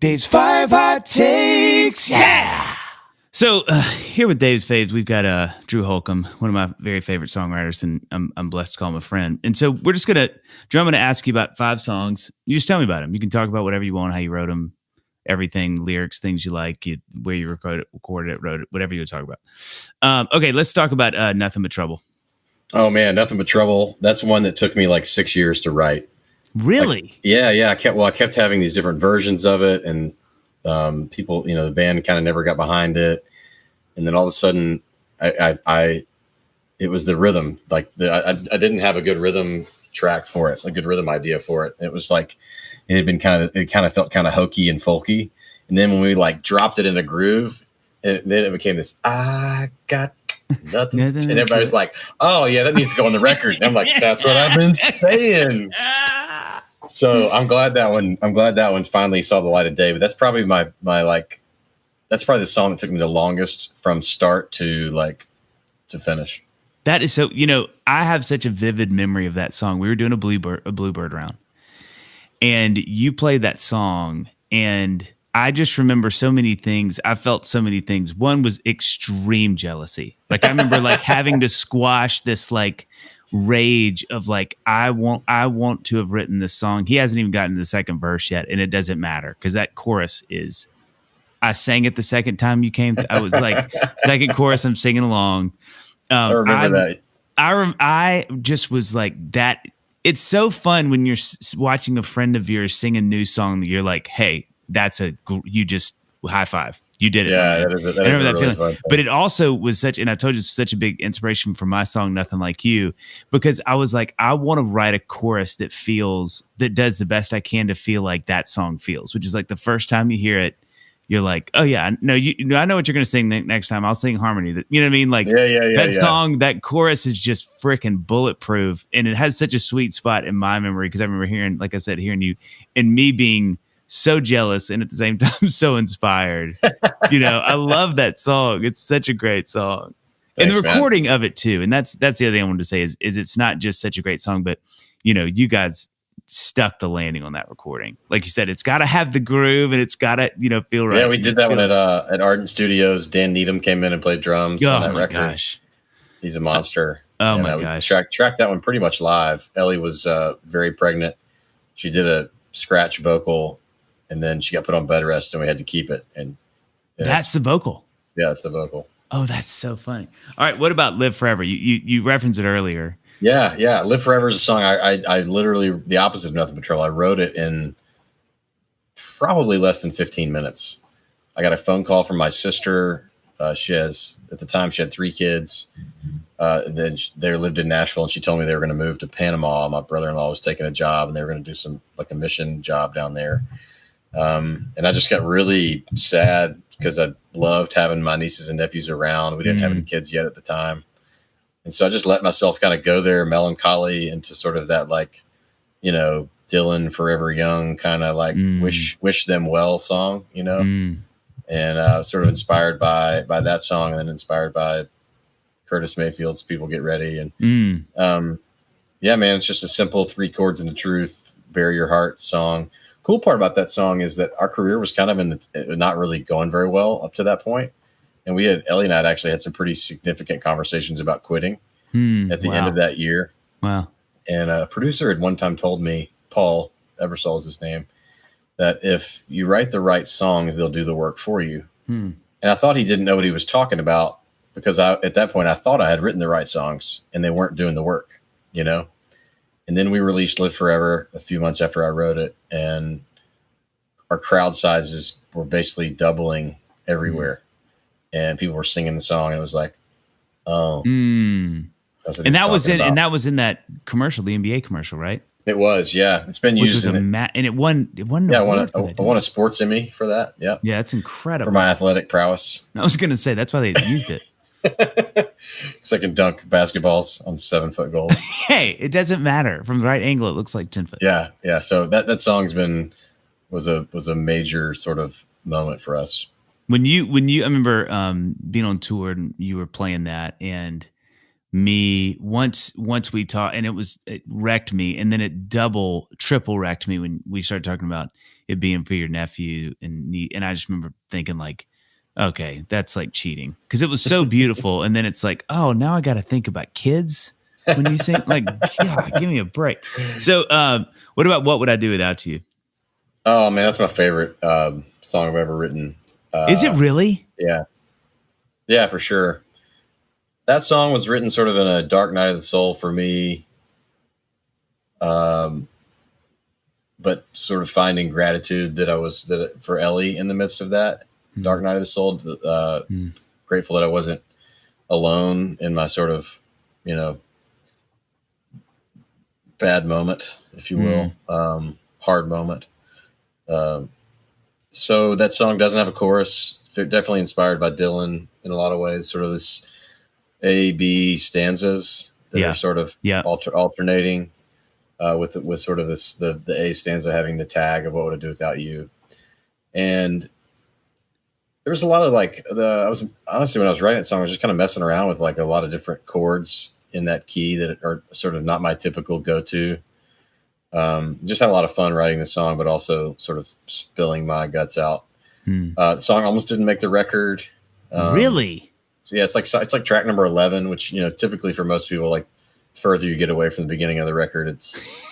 Dave's 5 hot takes. Yeah. So here with Dave's Faves, we've got Drew Holcomb, one of my very favorite songwriters, and I'm blessed to call him a friend. And so we're just gonna, Drew, I'm gonna ask you about 5 songs. You just tell me about them. You can talk about whatever you want, how you wrote them, everything, lyrics, things you like, where you recorded it, wrote it, whatever you would talk about. Okay, let's talk about Nothing But Trouble. Oh man, Nothing But Trouble. That's one that took me like 6 years to write. Really? Like, yeah. I kept having these different versions of it, and people, the band kind of never got behind it. And then all of a sudden, it was the rhythm. Like I didn't have a good rhythm track for it, a good rhythm idea for it. It was like it kind of felt kind of hokey and folky. And then when we like dropped it in a groove, and then it became this. I got nothing, and everybody's like, "Oh yeah, that needs to go on the record." And I'm like, "That's what I've been saying." So I'm glad that one finally saw the light of day. But that's probably that's probably the song that took me the longest from start to finish. That is so. I have such a vivid memory of that song. We were doing a Bluebird round, and you played that song, and I just remember so many things. I felt so many things. One was extreme jealousy. Like I remember having to squash this rage of I want to have written this song. He hasn't even gotten to the second verse yet, and it doesn't matter because that chorus is. I sang it the second time you came. I was second chorus. I'm singing along. I remember that. I just was like that. It's so fun when you're watching a friend of yours sing a new song that you're like, hey, you just high five. You did it. Yeah, I remember that feeling. Fun. But it also was and I told you, it's such a big inspiration for my song, Nothing Like You, because I was like, I want to write a chorus that does the best I can to feel like that song feels, which is like the first time you hear it, you're like, oh yeah, no, I know what you're going to sing next time. I'll sing harmony. You know what I mean? That song, that chorus is just freaking bulletproof. And it has such a sweet spot in my memory. Cause I remember hearing you and me being so jealous and at the same time so inspired. I love that song. It's such a great song. Thanks, and the recording of it too. And that's the other thing I wanted to say is it's not just such a great song, but you guys stuck the landing on that recording. Like you said, it's got to have the groove and it's got to, feel right. Yeah, we did that one at Ardent Studios. Dan Needham came in and played drums on that record. Gosh. He's a monster. Oh my gosh. Tracked that one pretty much live. Ellie was very pregnant. She did a scratch vocal and then she got put on bed rest and we had to keep it. And that's the vocal. Yeah, it's the vocal. Oh, that's so funny. All right. What about Live Forever? You referenced it earlier. Yeah. Live Forever is a song. I literally, the opposite of Nothing But Trouble. I wrote it in probably less than 15 minutes. I got a phone call from my sister. At the time she had 3 kids. Then they lived in Nashville and she told me they were going to move to Panama. My brother-in-law was taking a job and they were going to do some a mission job down there. And I just got really sad because I loved having my nieces and nephews around. We didn't have any kids yet at the time. And so I just let myself kind of go there, melancholy, into sort of that Dylan Forever Young kind of wish them well song, and sort of inspired by that song and then inspired by Curtis Mayfield's People Get Ready. And yeah, man, it's just a simple 3 chords in the truth, Bare Your Heart song. Cool part about that song is that our career was kind of not really going very well up to that point. And Ellie and I actually had some pretty significant conversations about quitting at the end of that year. Wow. And a producer had one time told me, Paul Ebersol is his name, that if you write the right songs, they'll do the work for you. And I thought he didn't know what he was talking about because at that point I thought I had written the right songs and they weren't doing the work, And then we released Live Forever a few months after I wrote it. And our crowd sizes were basically doubling everywhere. And people were singing the song, and it was like, "Oh!" And that was in that commercial, the NBA commercial, right? It was, yeah. It's been used and it won. Yeah, I won a sports Emmy for that. Yeah, yeah, that's incredible for my athletic prowess. I was gonna say that's why they used it. Because I can dunk basketballs on 7-foot goals. Hey, it doesn't matter from the right angle; it looks like 10 foot. Yeah. So that song's was a major sort of moment for us. When you I remember being on tour and you were playing that, and me once we talked, and it wrecked me, and then it triple wrecked me when we started talking about it being for your nephew and I just remember thinking like, okay, that's like cheating because it was so beautiful, and then it's like, oh, now I got to think about kids when you sing. Like, God, give me a break. So, what about What Would I Do Without You? Oh man, that's my favorite song I've ever written. Is it really? Yeah, yeah, for sure. That song was written sort of in a dark night of the soul for me, but sort of finding gratitude for Ellie in the midst of that dark night of the soul. Grateful that I wasn't alone in my sort of, bad moment, if you will, hard moment. So that song doesn't have a chorus. Definitely inspired by Dylan in a lot of ways. Sort of this A-B stanzas that are sort of alternating with sort of this the A stanza having the tag of what would I do without you. And there was a lot of I was honestly, when I was writing that song, I was just kind of messing around with like a lot of different chords in that key that are sort of not my typical go-to. Just had a lot of fun writing the song, but also sort of spilling my guts out. The song almost didn't make the record. Really? So yeah, it's like track number 11, which, typically for most people, like further you get away from the beginning of the record, it's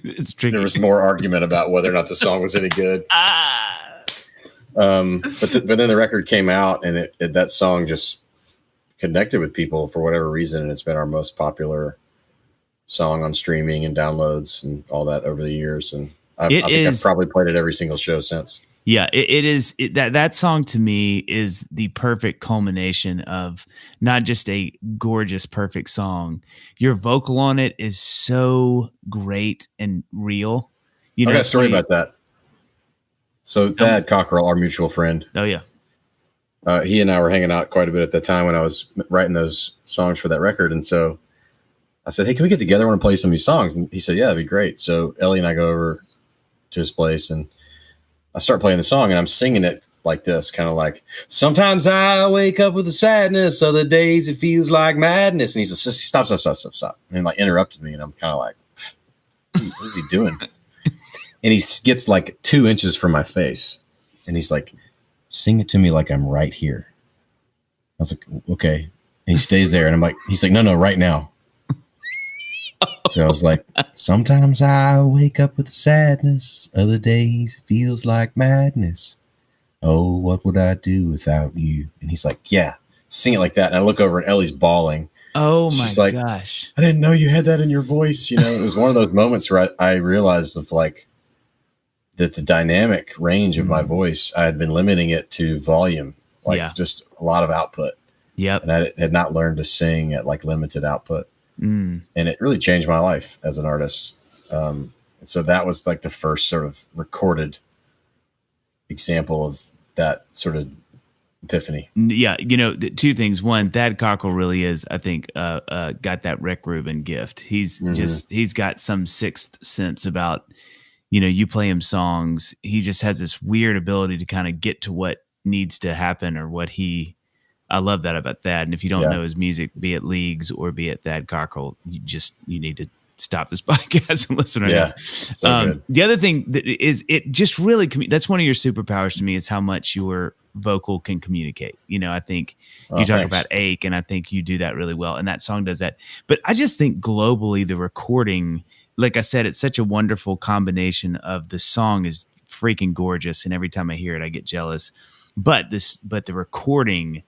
it's tricky. There was more argument about whether or not the song was any good. But then the record came out, and that song just connected with people for whatever reason, and it's been our most popular song on streaming and downloads and all that over the years. And I think I've probably played it every single show since. Yeah, it is. That song to me is the perfect culmination of not just a gorgeous, perfect song. Your vocal on it is so great and real. I got a story about that. So Thad Cockrell, our mutual friend. Oh yeah. He and I were hanging out quite a bit at that time when I was writing those songs for that record. And so I said, hey, can we get together? I want to play some of these songs. And he said, yeah, that'd be great. So Ellie and I go over to his place, and I start playing the song, and I'm singing it like this, kind of like, sometimes I wake up with the sadness, other days it feels like madness. And he says, stop. And he like interrupted me, and I'm kind of like, what is he doing? And he gets like 2 inches from my face, and he's like, sing it to me like I'm right here. I was like, okay. And he stays there, and I'm like, he's like, no, right now. So I was like, sometimes I wake up with sadness, other days it feels like madness. Oh, what would I do without you? And he's like, yeah, sing it like that. And I look over, and Ellie's bawling. Oh my gosh. I didn't know you had that in your voice. It was one of those moments where I realized of like that the dynamic range of my voice, I had been limiting it to volume, just a lot of output. Yep. And I had not learned to sing at like limited output. And it really changed my life as an artist. And so that was like the first sort of recorded example of that sort of epiphany. Yeah. 2 things. One, Thad Cockrell really is, I think, got that Rick Rubin gift. He's got some sixth sense about, you play him songs. He just has this weird ability to kind of get to what needs to happen or what I love that about Thad. And if you don't know his music, be it Leagues or be it Thad Cockrell, you need to stop this podcast and listen to him. So the other thing that is, it just really, that's one of your superpowers to me, is how much your vocal can communicate. I think you talk about ache, and I think you do that really well. And that song does that. But I just think globally, the recording, like I said, it's such a wonderful combination of the song is freaking gorgeous. And every time I hear it, I get jealous. But the recording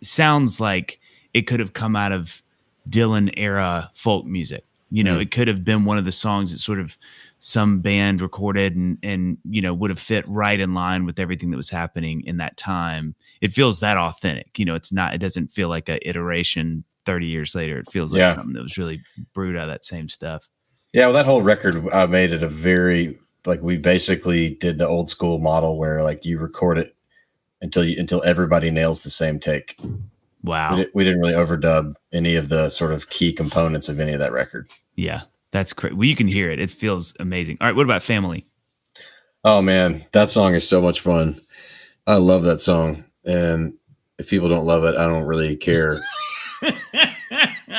sounds like it could have come out of Dylan era folk music. It could have been one of the songs that sort of some band recorded and would have fit right in line with everything that was happening in that time. It feels that authentic. It doesn't feel like an iteration 30 years later. It feels like something that was really brewed out of that same stuff. Yeah. Well, that whole record, I made it a very, like, we basically did the old school model where like you record it until everybody nails the same take. Wow. We didn't really overdub any of the sort of key components of any of that record. Yeah, that's great. Well, you can hear it. It feels amazing. All right. What about Family? Oh man, that song is so much fun. I love that song. And if people don't love it, I don't really care.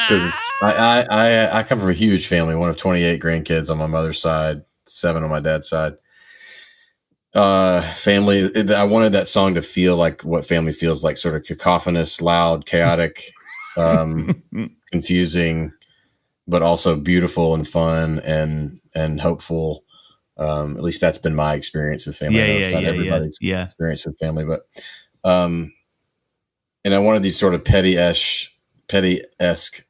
Because I come from a huge family, one of 28 grandkids on my mother's side, 7 on my dad's side. Family. I wanted that song to feel like what family feels like, sort of cacophonous, loud, chaotic, confusing, but also beautiful and fun and hopeful. At least that's been my experience with family. I know it's not everybody's experience with family, but and I wanted these sort of petty-esque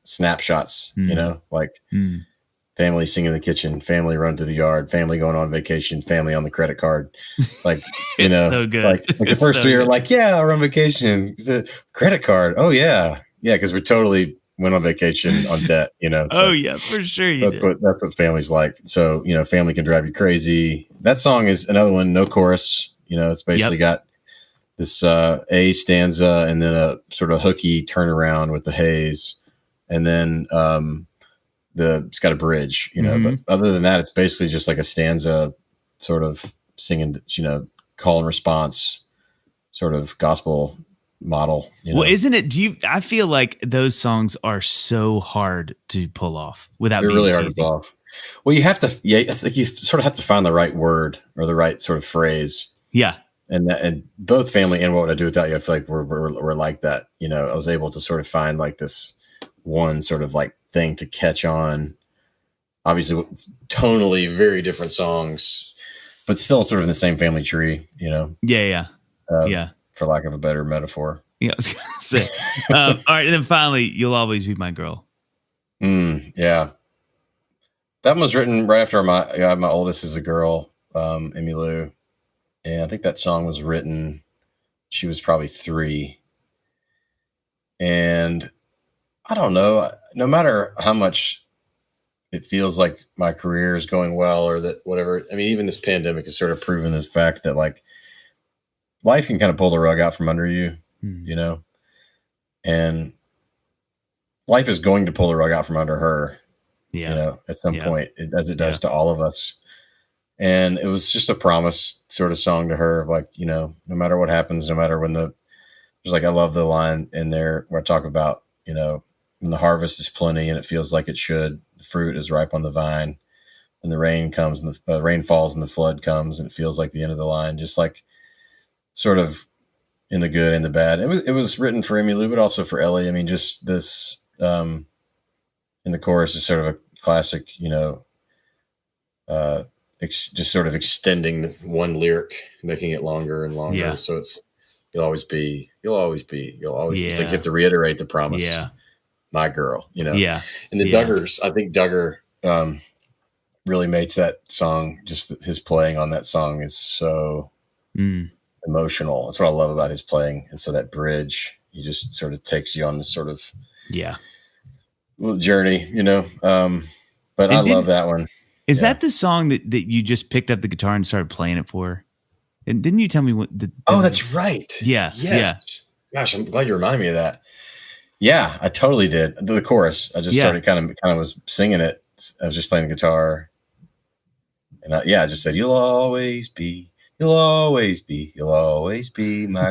snapshots, you know, like family singing in the kitchen, family run through the yard, family going on vacation, family on the credit card. Like, you know, so good. like the first 3 are like, yeah, we're on vacation. The credit card. Oh yeah. Yeah. Cause we totally went on vacation on debt, you know. Oh yeah, for sure. That's what family's like. So, you know, family can drive you crazy. That song is another one, no chorus, you know, it's basically got this A stanza and then a sort of hooky turnaround with the haze. And then it's got a bridge, you know, but other than that, it's basically just like a stanza sort of singing, you know, call and response sort of gospel model. You know? Well, isn't it? I feel like those songs are so hard to pull off without They're being really cheesy. hard to pull off. Well, you have to, I think you sort of have to find the right word or the right sort of phrase. Yeah. And both family and What Would I Do Without You, I feel like we're like that. You know, I was able to sort of find like this one sort of like thing to catch on. Obviously, tonally very different songs, but still sort of in the same family tree. You know. Yeah. For lack of a better metaphor. Yeah, I was gonna say. All right, and then finally, You'll Always Be My Girl. Yeah. That one was written right after my oldest is a girl, Emmylou. And I think that song was written, she was probably 3. And I don't know, no matter how much it feels like my career is going well or that whatever, I mean, even this pandemic has sort of proven the fact that like life can kind of pull the rug out from under you, you know, and life is going to pull the rug out from under her, you know, at some point, as it does to all of us. And it was just a promise sort of song to her of like, you know, no matter what happens, no matter when there's like, I love the line in there where I talk about, you know, when the harvest is plenty and it feels like it should, the fruit is ripe on the vine and the rain comes and the rain falls and the flood comes and it feels like the end of the line, just like sort of in the good and the bad. It was written for Emmylou, but also for Ellie. I mean, just this, in the chorus is sort of a classic, you know, just sort of extending one lyric, making it longer and longer. Yeah. So it's, you'll always be. It's like you have to reiterate the promise. Yeah. My girl, you know? Yeah. And the Duggars, I think Duggar really makes that song, just his playing on that song is so emotional. That's what I love about his playing. And so that bridge, he just sort of takes you on this sort of little journey, you know? But I love that one. Is that the song that you just picked up the guitar and started playing it for? And didn't you tell me what? That's right. Yeah. Yes. Yeah. Gosh, I'm glad you reminded me of that. Yeah, I totally did. The chorus. I just started kind of was singing it. I was just playing the guitar, and I just said, "You'll always be my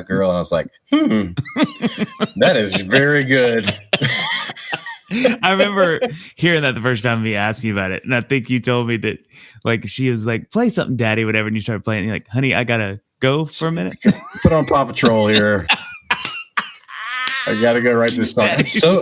girl." And I was like, that is very good. I remember hearing that the first time me asking you about it. And I think you told me that like she was like, play something, daddy, whatever. And you started playing. And you're like, honey, I gotta go for a minute. Put on Paw Patrol here. I gotta go write this song.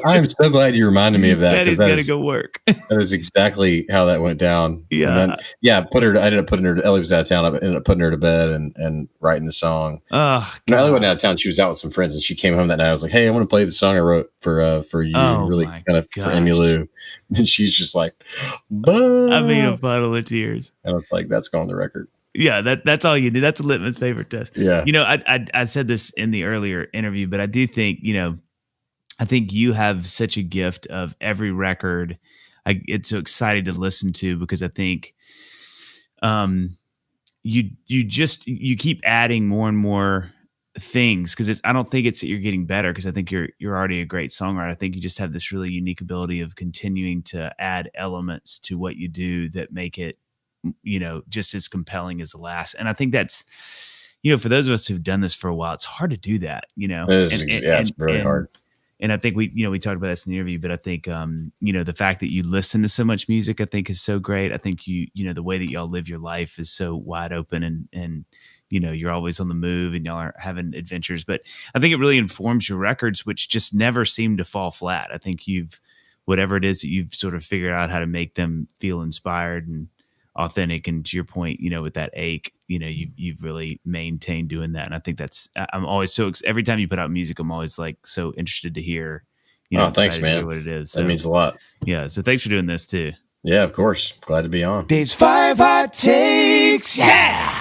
I'm so glad you reminded me of that. Daddy's gotta go work. That is exactly how that went down. Yeah. And then, I ended up putting her, Ellie was out of town. I ended up putting her to bed and writing the song. Oh, no, Ellie wasn't out of town. She was out with some friends and she came home that night. I was like, hey, I want to play the song I wrote for you. Really kind of for Emmylou. And she's just like, I mean, a puddle of tears. And it's like, that's going on the record. Yeah, that's all you do. That's a litmus paper test. Yeah. You know, I said this in the earlier interview, but I do think, you know, I think you have such a gift of every record. It's so exciting to listen to because I think you keep adding more and more things because I don't think it's that you're getting better because I think you're already a great songwriter. I think you just have this really unique ability of continuing to add elements to what you do that make it, you know, just as compelling as the last. And I think that's, you know, for those of us who've done this for a while, it's hard to do that, you know. It's really hard. And I think we talked about this in the interview, but I think, the fact that you listen to so much music, I think is so great. I think the way that y'all live your life is so wide open and you're always on the move and y'all are having adventures, but I think it really informs your records, which just never seem to fall flat. I think whatever it is that you've sort of figured out how to make them feel inspired and authentic. And to your point, with that ache, you've really maintained doing that. And I think I'm always every time you put out music, I'm always like so interested to hear, thanks, man. What it is. That means a lot. Yeah. So thanks for doing this too. Yeah, of course. Glad to be on. These 5 hot takes. Yeah.